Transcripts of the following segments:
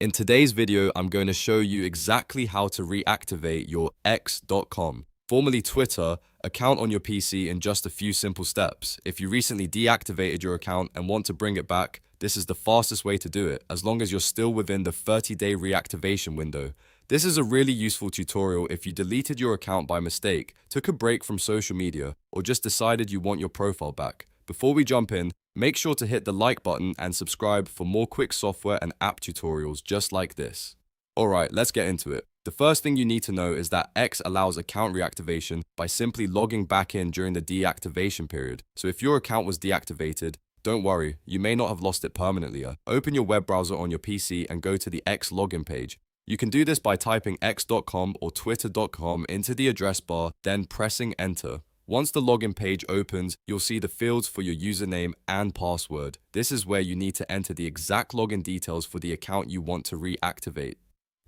In today's video, I'm going to show you exactly how to reactivate your x.com, formerly Twitter, account on your PC in just a few simple steps. If you recently deactivated your account and want to bring it back, this is the fastest way to do it, as long as you're still within the 30-day reactivation window. This is a really useful tutorial if you deleted your account by mistake, took a break from social media, or just decided you want your profile back. Before we jump in, make sure to hit the like button and subscribe for more quick software and app tutorials just like this. Alright, let's get into it. The first thing you need to know is that X allows account reactivation by simply logging back in during the deactivation period. So if your account was deactivated, don't worry, you may not have lost it permanently. Open your web browser on your PC and go to the X login page. You can do this by typing x.com or twitter.com into the address bar, then pressing enter. Once the login page opens, you'll see the fields for your username and password. This is where you need to enter the exact login details for the account you want to reactivate.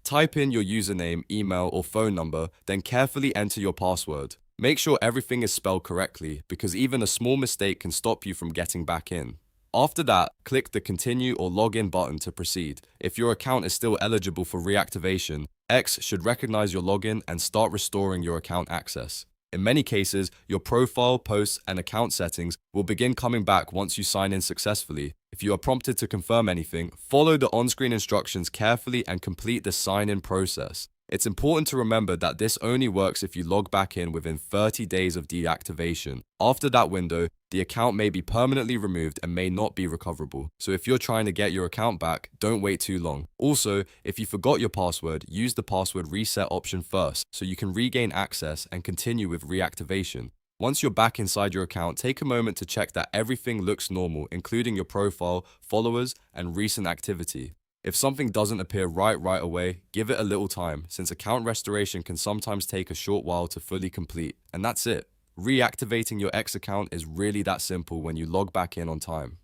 Type in your username, email, or phone number, then carefully enter your password. Make sure everything is spelled correctly, because even a small mistake can stop you from getting back in. After that, click the Continue or Login button to proceed. If your account is still eligible for reactivation, X should recognize your login and start restoring your account access. In many cases, your profile, posts, and account settings will begin coming back once you sign in successfully. If you are prompted to confirm anything, follow the on-screen instructions carefully and complete the sign-in process. It's important to remember that this only works if you log back in within 30 days of deactivation. After that window, the account may be permanently removed and may not be recoverable. So if you're trying to get your account back, don't wait too long. Also, if you forgot your password, use the password reset option first so you can regain access and continue with reactivation. Once you're back inside your account, take a moment to check that everything looks normal, including your profile, followers, and recent activity. If something doesn't appear right away, give it a little time, since account restoration can sometimes take a short while to fully complete. And that's it. Reactivating your X account is really that simple when you log back in on time.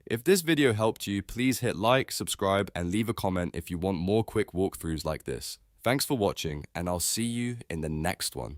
If this video helped you, please hit like, subscribe, and leave a comment if you want more quick walkthroughs like this. Thanks for watching, and I'll see you in the next one.